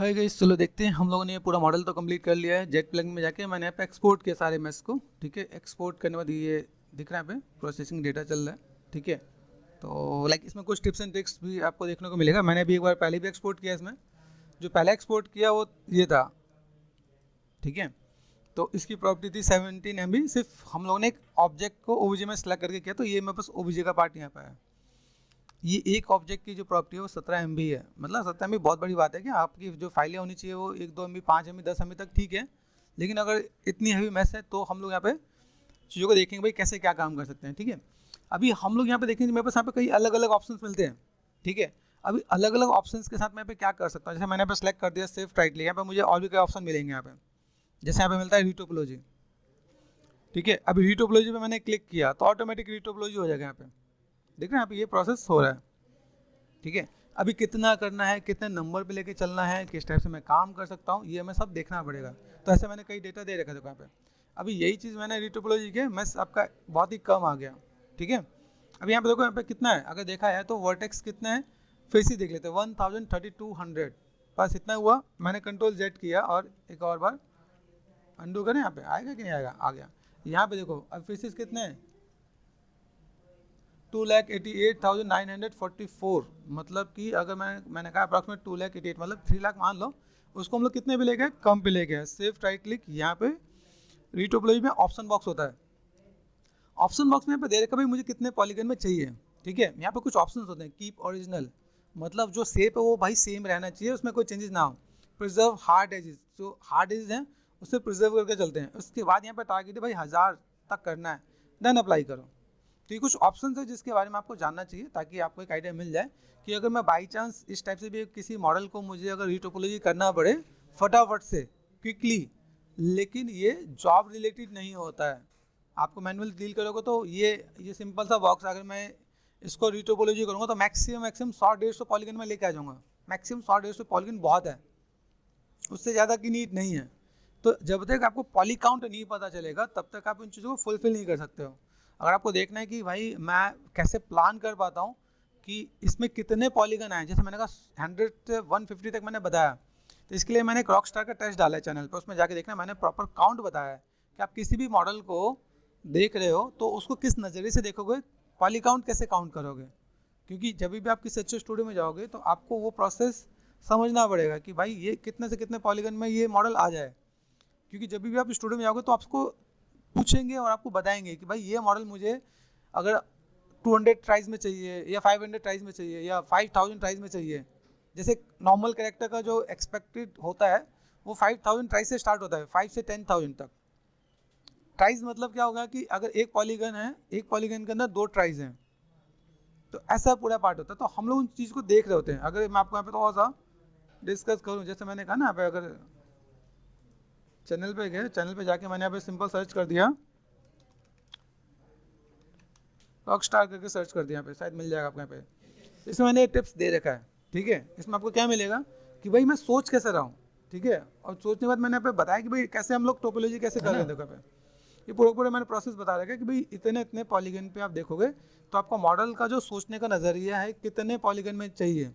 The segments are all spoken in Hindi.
हाय गाइस, चलो देखते हैं। हम लोगों ने ये पूरा मॉडल तो कंप्लीट कर लिया है। जेट प्लगइन में जाके मैंने यहाँ पे एक्सपोर्ट किया सारे मैथ्स को। ठीक है, एक्सपोर्ट करने के बाद ये दिख रहा है यहाँ पे प्रोसेसिंग डेटा चल रहा है। ठीक है, तो लाइक इसमें कुछ टिप्स एंड ट्रिक्स भी आपको देखने को मिलेगा। मैंने भी एक बार पहले भी एक्सपोर्ट किया इसमें। जो पहले एक्सपोर्ट किया वो ये था। ठीक है, तो इसकी प्रॉपर्टी थी 17 MB। सिर्फ हम लोगों ने एक ऑब्जेक्ट को ओबीजे में सेलेक्ट करके किया, तो ये मेरे पास ओबीजे का पार्ट यहाँ पे है। ये एक ऑब्जेक्ट की जो प्रॉपर्टी है वो 17 MB है। मतलब 17 MB बहुत बड़ी बात है कि आपकी जो फाइलें होनी चाहिए वो 1-2 MB, 5 MB, 10 MB तक ठीक है। लेकिन अगर इतनी हैवी मैथ्स है तो हम लोग यहाँ पे चीज़ों को देखेंगे भाई कैसे क्या काम कर सकते हैं। ठीक है, अभी हम लोग यहाँ पे देखेंगे मेरे पास यहाँ पे कई अलग अलग ऑप्शंस मिलते हैं। ठीक है, अभी अलग अलग ऑप्शंस के साथ मैं यहाँ पे क्या कर सकता हूँ। जैसे मैंने यहाँ पे सेलेक्ट कर दिया सिर्फ टाइटल, यहाँ पे मुझे और भी कई ऑप्शन मिलेंगे यहाँ पे। जैसे यहाँ पे मिलता है रीटोपोलॉजी। ठीक है, अभी रीटोपोलॉजी पे मैंने क्लिक किया तो ऑटोमेटिक रीटोपोलॉजी हो जाएगा। यहाँ पे देख रहे हैं यहाँ पे ये प्रोसेस हो रहा है। ठीक है, अभी कितना करना है, कितने नंबर पे लेके चलना है, किस टाइप से मैं काम कर सकता हूँ, ये हमें सब देखना पड़ेगा। तो ऐसे मैंने कई डेटा दे रखा था यहाँ पे। अभी यही चीज़ मैंने रीटोपोलॉजी के मैथ्स आपका बहुत ही कम आ गया। ठीक है, अभी यहाँ पे देखो यहाँ पे कितना है, अगर देखा है तो वर्टेक्स कितना है, फिर से देख लेते हैं 1032 बस इतना हुआ। मैंने कंट्रोल Z किया और एक और बार अंडू करें, यहाँ पे आएगा कि नहीं आएगा, आ गया। यहाँ पे देखो अब फिर से कितने हैं, 2,88,944। मतलब कि अगर मैंने कहा अप्रॉक्सीमेट 2,88,000 मतलब 3 लाख मान लो। उसको हम लोग कितने पे ले गए, कम पे ले गए। सिर्फ राइट क्लिक, यहाँ पे रीटोपोलॉजी में ऑप्शन बॉक्स होता है। ऑप्शन बॉक्स में यहाँ पे दे रखा भाई मुझे कितने पॉलीगन में चाहिए। ठीक है, यहाँ पे कुछ ऑप्शन होते हैं। कीप ओरिजिनल, मतलब जो शेप है वो भाई सेम रहना चाहिए, उसमें कोई चेंजेस ना हो। प्रिजर्व हार्ड एजेस, जो हार्ड एजेस हैं उससे प्रिजर्व करके चलते हैं। उसके बाद यहाँ पे टारगेट है भाई 1000 तक करना है, देन अप्लाई करो। तो ये कुछ ऑप्शन है जिसके बारे में आपको जानना चाहिए ताकि आपको एक आइडिया मिल जाए कि अगर मैं बाई चांस इस टाइप से भी किसी मॉडल को मुझे अगर रीटोपोलॉजी करना पड़े फटाफट से क्विकली, लेकिन ये जॉब रिलेटेड नहीं होता है। आपको मैनुअल डील करोगे तो ये सिंपल सा बॉक्स, अगर मैं इसको रीटोपोलॉजी करूँगा तो मैक्सिमम 100-150 पॉलीगन में लेके आ जाऊँगा। मैक्सिमम 100-150 पॉलीगन बहुत है, उससे ज़्यादा की नीड नहीं है। तो जब तक आपको पॉली काउंट नहीं पता चलेगा तब तक आप इन चीज़ों को फुलफिल नहीं कर सकते हो। अगर आपको देखना है कि भाई मैं कैसे प्लान कर पाता हूँ कि इसमें कितने पॉलीगन आए, जैसे मैंने कहा 100 से 150 तक मैंने बताया, तो इसके लिए मैंने एक रॉकस्टार का टेस्ट डाला है चैनल पर। उसमें जाके देखना, मैंने प्रॉपर काउंट बताया है कि आप किसी भी मॉडल को देख रहे हो तो उसको किस नज़रिए से देखोगे, पॉली काउंट कैसे काउंट करोगे। क्योंकि जब भी आप किसी अच्छे स्टूडियो में जाओगे तो आपको वो प्रोसेस समझना पड़ेगा कि भाई ये कितने से कितने पॉलीगन में ये मॉडल आ जाए। क्योंकि जब भी आप स्टूडियो में जाओगे तो आपको पूछेंगे और आपको बताएंगे कि भाई ये मॉडल मुझे अगर 200 ट्राइज में चाहिए या 500 ट्राइज में चाहिए या 5000 ट्राइज में चाहिए। जैसे नॉर्मल कैरेक्टर का जो एक्सपेक्टेड होता है वो 5000 ट्राइज से स्टार्ट होता है, 5 से 10,000 तक। ट्राइज मतलब क्या होगा कि अगर एक पॉलीगन है, एक पॉलीगन के अंदर 2 ट्राइज हैं, तो ऐसा पूरा पार्ट होता है। तो हम लोग उन चीज़ को देख रहे होते हैं। अगर मैं आपको यहाँ पे थोड़ा सा डिस्कस करूँ, जैसे मैंने कहा ना, यहाँ पे अगर चैनल पे गए, चैनल पे जाके मैंने यहाँ पे सिंपल सर्च कर दिया, रॉकस्टार करके सर्च कर दिया, यहाँ पे शायद मिल जाएगा आपको। यहाँ पे इसमें मैंने टिप्स दे रखा है। ठीक है, इसमें आपको क्या मिलेगा कि भाई मैं सोच कैसे रहा हूँ। ठीक है, और सोचने के बाद मैंने यहाँ पे बताया कि भाई कैसे हम लोग टोपोलॉजी कैसे कर रहे हैं। देखो पे ये पूरा मैंने प्रोसेस बता रखा है कि भाई इतने इतने पॉलीगन पे आप देखोगे तो आपका मॉडल का जो सोचने का नज़रिया है कितने पॉलीगन में चाहिए।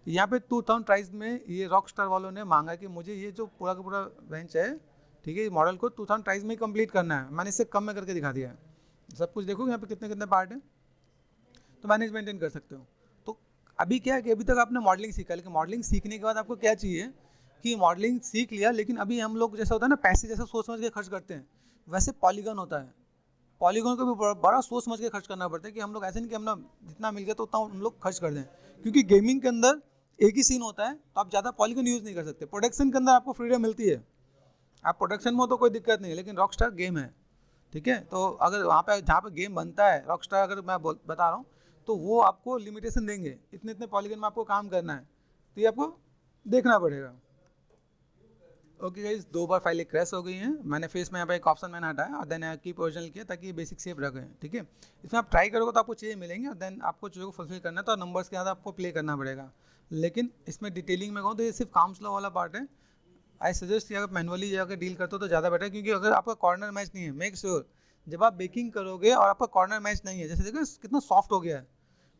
यहाँ पे 2000 ट्राइज में ये रॉकस्टार वालों ने मांगा कि मुझे ये जो पूरा का पूरा बेंच है, ठीक है, ये मॉडल को 2000 ट्राइज में ही कंप्लीट करना है। मैंने इससे कम में करके दिखा दिया है। सब कुछ देखोगे यहाँ पे कितने कितने पार्ट हैं, तो मैनेज मेंटेन कर सकते हो। तो अभी क्या है कि अभी तक आपने मॉडलिंग सीखा, लेकिन मॉडलिंग सीखने के बाद आपको क्या चाहिए कि मॉडलिंग सीख लिया, लेकिन अभी हम लोग जैसा होता है ना, पैसे जैसा सोच समझ के खर्च करते हैं, वैसे पॉलीगन होता है। पॉलीगन को भी बड़ा सोच समझ के खर्च करना पड़ता है कि हम लोग ऐसे नहीं कि हम लोग जितना मिल गया तो उतना हम लोग खर्च कर दें। क्योंकि गेमिंग के अंदर एक ही सीन होता है, तो आप ज़्यादा पॉलीगन यूज़ नहीं कर सकते। प्रोडक्शन के अंदर आपको फ्रीडम मिलती है, आप प्रोडक्शन में हो तो कोई दिक्कत नहीं है, लेकिन रॉकस्टार गेम है। ठीक है, तो अगर वहाँ पे जहाँ पे गेम बनता है रॉकस्टार, अगर मैं बता रहा हूँ, तो वो आपको लिमिटेशन देंगे, इतने इतने पॉलीगन में आपको काम करना है, तो ये आपको देखना पड़ेगा। ओके गाइस, 2 बार फाइलें क्रैश हो गई हैं। मैंने फिर इसमें यहाँ पे एक ऑप्शन मैंने हटाया और देन कीप ओरिजिनल किया ताकि बेसिक सेव रखे। ठीक है, इसमें आप ट्राई करोगे तो आपको चीज़ें मिलेंगे और देन आपको चीज़ों को फुलफिल करना है, तो नंबर्स के साथ आपको प्ले करना पड़ेगा। लेकिन इसमें डिटेलिंग में कहूँ तो ये सिर्फ काम स्लो वाला पार्ट है। आई सजेस्ट कि अगर मैनुअली जाकर डील करते हो तो ज़्यादा बेटर है, क्योंकि अगर आपका कॉर्नर मैच नहीं है, मेक श्योर जब आप बेकिंग करोगे और आपका कॉर्नर मैच नहीं है, जैसे देखो कितना सॉफ्ट हो गया है,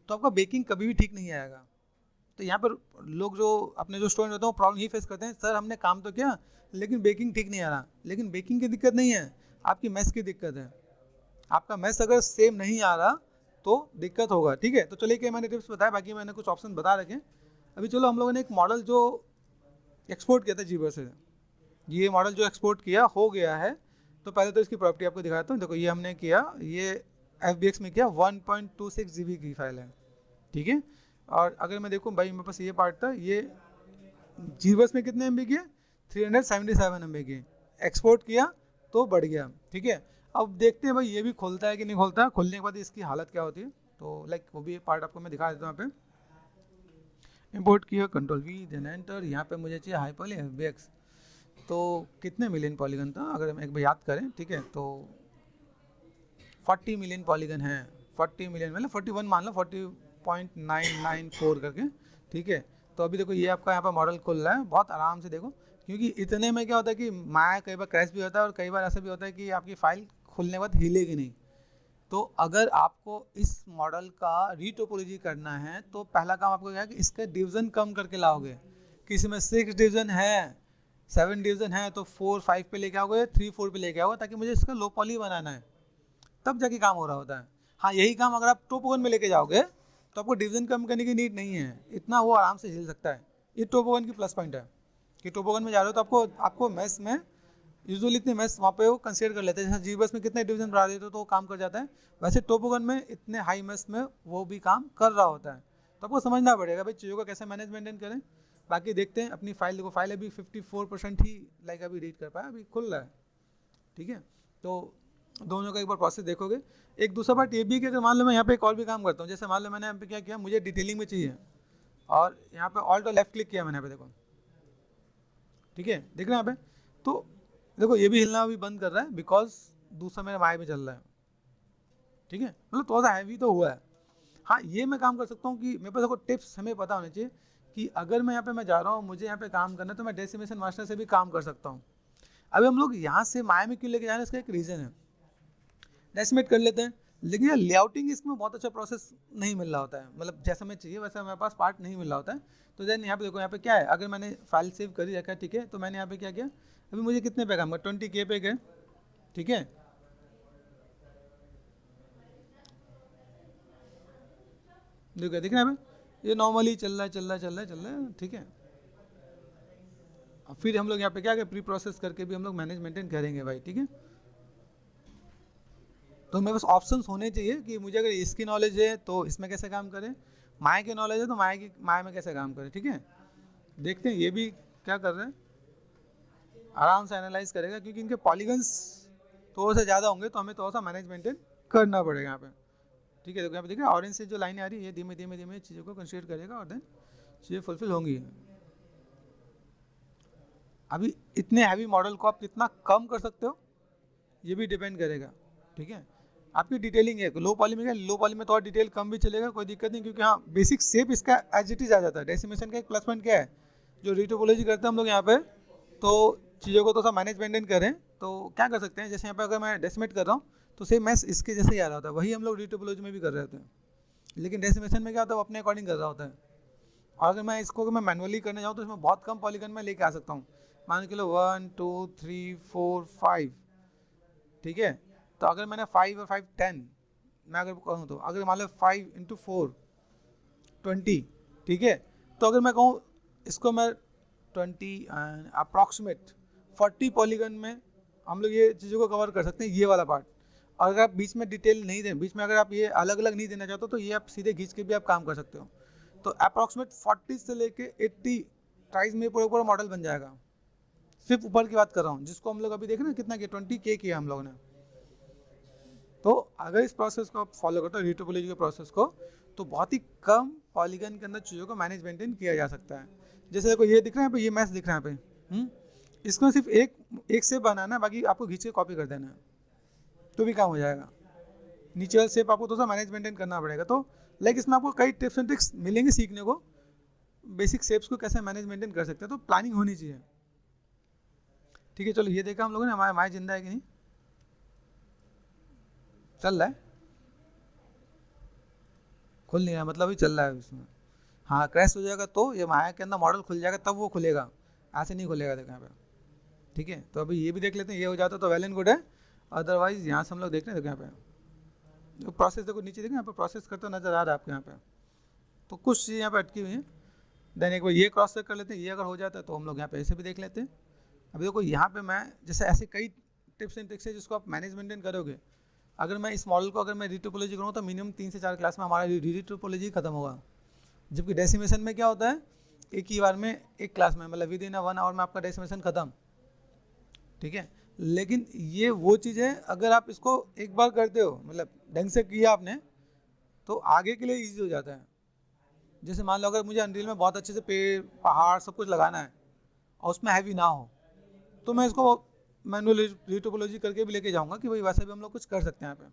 तो आपका बेकिंग कभी भी ठीक नहीं आएगा। तो यहाँ पर लोग जो अपने जो स्टूडेंट होते हैं वो प्रॉब्लम ही फेस करते हैं, सर हमने काम तो किया लेकिन बेकिंग ठीक नहीं आ रहा। लेकिन बेकिंग की दिक्कत नहीं है, आपकी मैथ्स की दिक्कत है। आपका मैथ्स अगर सेम नहीं आ रहा तो दिक्कत होगा, ठीक है। तो चलिए कि मैंने टिप्स बताया, बाकी मैंने कुछ ऑप्शन बता रखे। अभी चलो हम लोगों ने एक मॉडल जो एक्सपोर्ट किया था जीवर से, ये मॉडल जो एक्सपोर्ट किया हो गया है। तो पहले तो इसकी प्रॉपर्टी आपको दिखाता हूँ। देखो ये हमने किया, ये FBX में किया 1.26 GB की फाइल है, ठीक है। और अगर मैं देखूँ भाई मेरे पास ये पार्ट था, ये जीवर्स में कितने MB की है, 377 MB की। एक्सपोर्ट किया तो बढ़ गया, ठीक है। अब देखते हैं भाई ये भी खोलता है कि नहीं खोलता है, खोलने के बाद इसकी हालत क्या होती है। तो लाइक वो भी पार्ट आपको मैं दिखा देता हूँ। यहाँ पे इंपोर्ट किया, Ctrl+V देन एंटर। यहाँ पे मुझे चाहिए हाई पॉली FBX। तो कितने मिलियन पॉलीगन था अगर हम एक बार याद करें, ठीक है। तो 40 मिलियन पॉलीगन है, 40 मिलियन मतलब 41 मान लो, 40.994 करके, ठीक है। तो अभी देखो ये आपका यहाँ पर मॉडल खुल रहा है, बहुत आराम से देखो, क्योंकि इतने में क्या होता है कि माया कई बार क्रैश भी होता है और कई बार ऐसा भी होता है कि आपकी फाइल खुलने के बाद हिलेगी नहीं। तो अगर आपको इस मॉडल का रीटोपोलॉजी करना है तो पहला काम आपको क्या है कि इसका डिवीजन कम करके लाओगे। किसी में 6 डिवीजन है, 7 डिवीजन है, तो 4 5 पे लेके आओगे, 3 4 पे लेके आओगे, ताकि मुझे इसका लो पॉली बनाना है, तब जाके काम हो रहा होता है। हाँ यही काम अगर आप टोपोगन में लेके जाओगे तो आपको डिवीजन कम करने की नीड नहीं है, इतना वो आराम से झेल सकता है। ये टोपोगन की प्लस पॉइंट है कि टोपोगन में जा रहे हो तो आपको मैथ्स में यूजुअली इतने मैथ्स वहाँ पे वो कंसीडर कर लेते हैं। जैसे जीबस में कितने डिवीजन बढ़ा देते हो तो वो काम कर जाता है, वैसे टोपोगन में इतने हाई मैथ्स में वो भी काम कर रहा होता है। तो आपको समझना पड़ेगा भाई चीज़ों का कैसे मैनेज मेंटेन करें। बाकी देखते हैं अपनी फाइल, देखो फाइल अभी 54% ही लाइक अभी रीड कर पाया, अभी खुल रहा है, ठीक है। तो दोनों का एक बार प्रोसेस देखोगे। एक दूसरा बात ये भी कि अगर मान लो मैं यहाँ पे एक और भी काम करता हूँ, जैसे मान लो मैंने यहाँ पे क्या किया, मुझे डिटेलिंग में चाहिए और यहाँ पे ऑल्ट और लेफ्ट क्लिक किया मैंने यहाँ पे, देखो ठीक है, देख रहे हैं यहाँ पे। तो देखो ये भी हिलना अभी बंद कर रहा है बिकॉज दूसरा मेरा माया में चल रहा है, ठीक है। मतलब थोड़ा सा हैवी तो हुआ है। हाँ ये मैं काम कर सकता हूँ कि मेरे पास देखो टिप्स हमें पता होने चाहिए कि अगर मैं यहाँ पे मैं जा रहा हूँ, मुझे यहाँ पे काम करना है, तो मैं डेसिमेशन मास्टर से भी काम कर सकता हूँ। अभी हम लोग यहाँ से माया में क्यों लेके जा रहे हैं, इसका एक रीज़न है। डेसिमेट कर लेते हैं, लेकिन यार लेआउटिंग इसमें बहुत अच्छा प्रोसेस नहीं मिल रहा होता है, मतलब जैसा मैं चाहिए वैसा मेरे पास पार्ट नहीं मिल रहा होता है। तो देन यहाँ पे देखो, यहाँ पे क्या है, अगर मैंने फाइल सेव कर ही रखा है, ठीक है, तो मैंने यहाँ पे क्या किया, अभी मुझे कितने पे काम, 20K पे गए, ठीक है। देखो देख रहे हैं ये नॉर्मली चल रहा है, ठीक है। फिर हम लोग यहाँ पे क्या करें, प्री प्रोसेस करके भी हम लोग मैनेज मेंटेन करेंगे भाई, ठीक है। तो मेरे पास ऑप्शंस होने चाहिए कि मुझे अगर इसकी नॉलेज है तो इसमें कैसे काम करें, माया की नॉलेज है तो माया में कैसे काम करें, ठीक है। देखते हैं ये भी क्या कर रहे हैं, आराम से एनालाइज करेगा, क्योंकि इनके पॉलीगन्स थोड़े से ज़्यादा होंगे तो हमें थोड़ा सा मैनेज मेंटेन करना पड़ेगा यहाँ पे, ठीक है। देखो यहाँ पे देखिए ऑरेंज से जो लाइनें आ रही है, ये धीमे धीमे चीज़ों को कंसीडर करेगा और देन चीज़ें फुलफिल होंगी। अभी इतने हैवी मॉडल को आप कितना कम कर सकते हो ये भी डिपेंड करेगा, ठीक है। आपकी डिटेलिंग है, लो पॉली में क्या, लो पॉली में थोड़ा डिटेल कम भी चलेगा, कोई दिक्कत नहीं, क्योंकि हाँ बेसिक शेप इसका एज इट इज आ जाता है। डेसिमेशन का एक प्लस पॉइंट क्या है, जो रीटोपोलॉजी करते हैं हम लोग यहाँ पे, तो चीज़ों को तो सा मैनेज मेंटेन करें तो क्या कर सकते हैं, जैसे यहाँ पे अगर मैं डेसिमेट कर रहा हूँ तो सेम मैथ्स इसके जैसे ही आ रहा होता है, वही हम लोग रीटोपोलॉजी में भी कर रहे होते हैं। लेकिन डेसिमेशन में क्या होता है, वो अपने अकॉर्डिंग कर रहा होता है। और अगर मैं इसको मैनुअली करने जाऊँ तो इसमें बहुत कम पॉलीगन में लेके आ सकता हूँ, मान के लो 1 2 3 4 5, ठीक है। तो अगर मैंने 5 और 5 10 मैं अगर कहूँ, तो अगर मान लो 5 × 4 20, ठीक है। तो अगर मैं कहूँ इसको मैं 20 अप्रॉक्सीमेट 40 पॉलीगन में हम लोग ये चीज़ों को कवर कर सकते हैं, ये वाला पार्ट। और अगर आप बीच में डिटेल नहीं दें, बीच में अगर आप ये अलग अलग नहीं देना चाहते हो तो ये आप सीधे खींच के भी आप काम कर सकते हो। तो अप्रॉक्सीमेट 40 से लेके 80 प्राइस में पूरा पूरा मॉडल बन जाएगा। सिर्फ ऊपर की बात कर रहा हूँ, जिसको हम लोग अभी देख रहे हैं कितना किया, 20K किया हम लोगों ने। तो अगर इस प्रोसेस को आप फॉलो करते हो, रीटोपोलॉजी के प्रोसेस को, तो बहुत ही कम पॉलीगन के अंदर चीज़ों को मैनेज मेंटेन किया जा सकता है। जैसे देखो ये दिख रहा है पे, ये मैच दिख रहा है पे, इसको सिर्फ एक शेप बनाना है, बाकी आपको खींच के कॉपी कर देना है तो भी काम हो जाएगा। नीचे वाला शेप आपको थोड़ा सा मैनेज मेंटेन करना पड़ेगा। तो लाइक इसमें आपको कई टिप्स एंड ट्रिक्स मिलेंगे सीखने को, बेसिक शेप्स को कैसे मैनेज मेंटेन कर सकते हैं, तो प्लानिंग होनी चाहिए, ठीक है। चलो ये देखा हम लोगों ने, हमारा माया जिंदा है कि नहीं, चल रहा है, खुल नहीं रहा मतलब ही चल रहा है उसमें। हाँ क्रैश हो जाएगा तो ये माया के अंदर मॉडल खुल जाएगा, तब वो खुलेगा, ऐसे नहीं खुलेगा। देखो यहाँ पे, ठीक है। तो अभी ये भी देख लेते हैं, ये हो जाता तो वेल एंड गुड है। अदरवाइज यहाँ से हम लोग देख रहे हैं, देखो यहाँ पे जो प्रोसेस, देखो नीचे देखो यहाँ पे प्रोसेस करते नजर आ रहा है आपको यहाँ पे, तो कुछ चीज़ यहाँ पे अटकी हुई है। देन एक बार ये क्रॉस चेक कर लेते हैं, ये अगर हो जाता है तो हम लोग यहाँ पे ऐसे भी देख लेते हैं। अभी देखो यहाँ पे मैं जैसे ऐसे कई टिप्स एंड ट्रिक्स है जिसको आप मैनेज मेंटेन करोगे। अगर मैं इस मॉडल को अगर मैं रीटोपोलॉजी करूँ तो मिनिमम 3 से 4 क्लास में हमारा रीटोपोलॉजी खत्म होगा। जबकि डेसिमेशन में क्या होता है, एक ही बार में एक क्लास में, मतलब विद इन 1 आवर में आपका डेसिमेशन खत्म, ठीक है। लेकिन ये वो चीज़ है, अगर आप इसको एक बार करते हो, मतलब ढंग से किया आपने, तो आगे के लिए ईजी हो जाता है। जैसे मान लो अगर मुझे अनरियल में बहुत अच्छे से पेड़ पहाड़ सब कुछ लगाना है और उसमें हैवी ना हो, तो मैं इसको मैनुअल रीटोपोलॉजी करके भी लेके जाऊंगा कि भाई वैसे भी हम लोग कुछ कर सकते हैं यहाँ पे,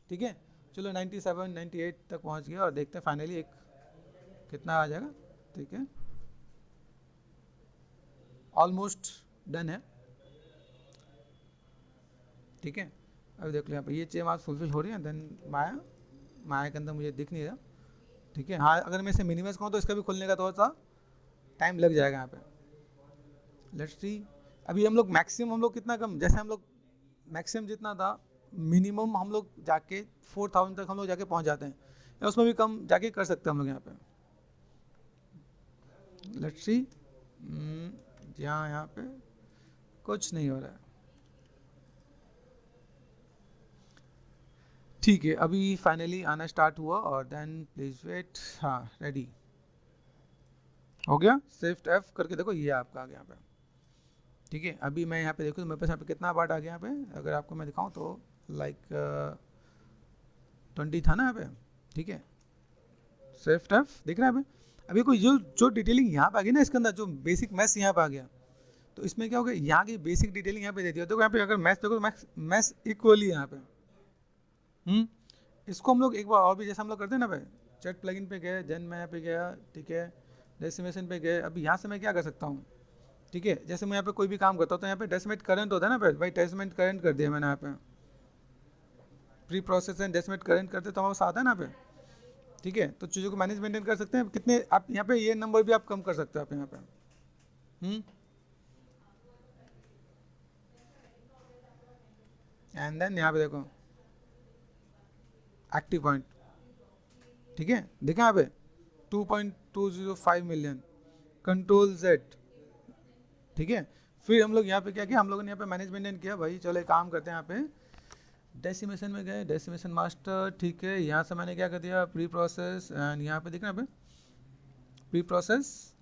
ठीक है। चलो 97 98 तक पहुँच गया और देखते हैं फाइनली एक कितना आ जाएगा, ठीक है। ऑलमोस्ट डन है, ठीक है। अभी देख लो यहाँ पे ये चीज़ आज फुलफिल हो रही है। देन माया के अंदर मुझे दिख नहीं रहा, ठीक है। हाँ अगर मैं इसे मिनिमाइज करूँ तो इसका भी खुलने का थोड़ा सा टाइम लग जाएगा यहाँ पे। लेट्स सी, अभी हम लोग मैक्सिमम हम लोग कितना कम, जैसे हम लोग मैक्सिमम जितना था, मिनिमम हम लोग जाके 4000 तक हम लोग जाके पहुँच जाते हैं, या उसमें भी कम जाके कर सकते हैं हम लोग यहाँ पे। लेट्स सी, यहाँ पे कुछ नहीं हो रहा है, ठीक है। अभी फाइनली आना स्टार्ट हुआ और देन प्लीज वेट, हाँ रेडी हो गया। शिफ्ट F करके देखो ये आपका आ गया यहाँ पे, ठीक है। अभी मैं यहाँ पे देखूँ तो मेरे पास यहाँ पे कितना पार्ट आ गया यहाँ पे, अगर आपको मैं दिखाऊँ तो लाइक 20 था ना यहाँ पे, ठीक है। शिफ्ट F दिख रहा है यहाँ पे। अभी कोई जो डिटेलिंग यहाँ पे आ गई ना इसके अंदर, जो बेसिक मैथ्स यहाँ पे आ गया, तो इसमें क्या हो गया, यहाँ की बेसिक डिटेलिंग यहाँ पे दे दिया। देखो यहाँ पे अगर मैथ्स देखो तो मैथ्स इक्वली यहाँ पे, इसको हम लोग एक बार और भी जैसे हम लोग करते हैं ना भाई, चैट प्लगइन पे गए, देन मैं यहाँ पे गया, ठीक है, डेसिमेशन पे गए। अभी यहाँ से मैं क्या कर सकता हूँ, ठीक है। जैसे मैं यहाँ पे कोई भी काम करता हूँ तो यहाँ पे डेसिमेट करंट होता है ना भाई, डेसिमेट करंट कर दिया मैंने यहाँ पे, pre process and decimate current करते तो हमारे साथ है ना यहाँ पे, ठीक है। तो चीज़ों को मैनेज मेंटेन कर सकते हैं। कितने आप यहाँ पे ये नंबर भी आप कम कर सकते हो आप यहाँ पे, एंड देन यहाँ पे देखो एक्टिव पॉइंट, ठीक है, देखा यहाँ पे 2.205 मिलियन, कंट्रोल Z, ठीक है। फिर हम लोग यहाँ पे क्या किया, हम लोगों ने यहाँ पे मैनेज मेंटेन किया भाई। चलो एक काम करते हैं, यहाँ पे डेसिमेशन में गए, डेसिमेशन मास्टर, ठीक है। यहाँ से मैंने क्या कर दिया, प्री प्रोसेस, एंड यहाँ पे दिख रहा है यहाँ पे प्री प्रोसेस,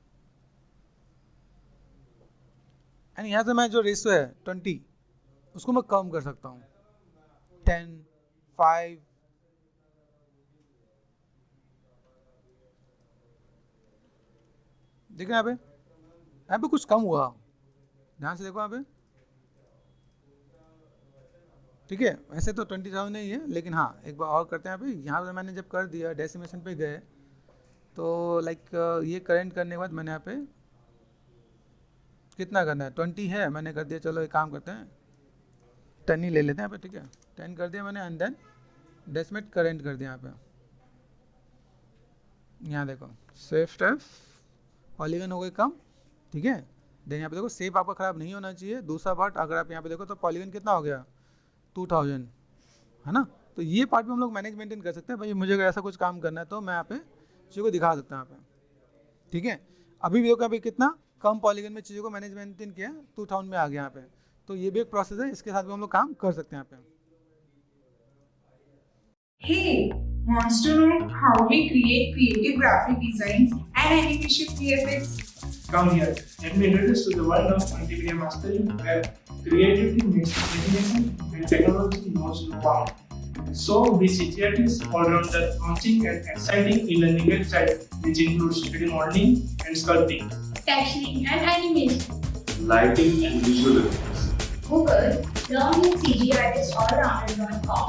एंड यहाँ से मैं जो रेशियो है 20 उसको मैं कम कर सकता हूँ, 10, 5, देख रहे हैं यहाँ पे कुछ कम हुआ, ध्यान से देखो यहाँ पे, ठीक है। वैसे तो 20,000 नहीं है, लेकिन हाँ एक बार और करते हैं यहाँ पे। यहाँ पे मैंने जब कर दिया डेसिमेशन पे गए तो लाइक ये करेंट करने के बाद मैंने यहाँ पे कितना करना है, 20 है, मैंने कर दिया। चलो एक काम करते हैं 10 ही ले लेते हैं यहाँ पे, ठीक है। 10 कर दिया मैंने, एंड देन डेसिमेट करेंट कर दिया यहाँ पे। यहाँ देखो शिफ्ट F, पॉलीगन हो गई कम, ठीक है। देन यहाँ पे देखो शेप आपका खराब नहीं होना चाहिए। दूसरा पार्ट अगर आप यहाँ पे देखो तो पॉलीगन कितना हो गया, 2000, है ना। तो ये पार्ट भी हम लोग मैनेज मेंटेन कर सकते हैं भाई। मुझे अगर ऐसा कुछ काम करना है तो मैं यहाँ पे चीज़ों को दिखा सकता हूँ यहाँ पे, ठीक है। अभी भी देखो अभी कितना कम पॉलीगन में चीज़ों को मैनेज मेंटेन किया, 2000 में आ गया यहाँ पे। तो ये भी एक प्रोसेस है, इसके साथ भी हम लोग काम कर सकते हैं यहाँ पे। Hey, wants to know how we create creative graphic designs and animation VFX? Come here, let me introduce to the world of multimedia mastering where creativity meets imagination and technology knows no bound. So we CTRT's all-rounder launching an exciting e-learning website which includes 3D modeling and sculpting, texturing and animation, lighting and visual effects. Google Learn with CGArtistAllrounder.com.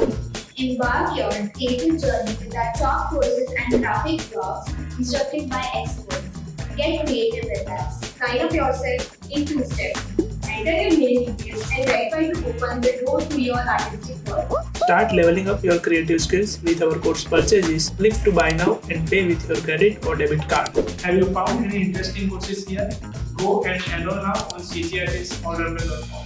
Embark your creative journey with our top courses and graphic blogs instructed by experts. Get creative with us. Sign up yourself in 2 steps. Enter your mail details and verify to open the door to your artistic world. Start leveling up your creative skills with our course purchases. Click to buy now and pay with your credit or debit card. Have you found any interesting courses here? Go and enroll now on cgartistallrounder.com.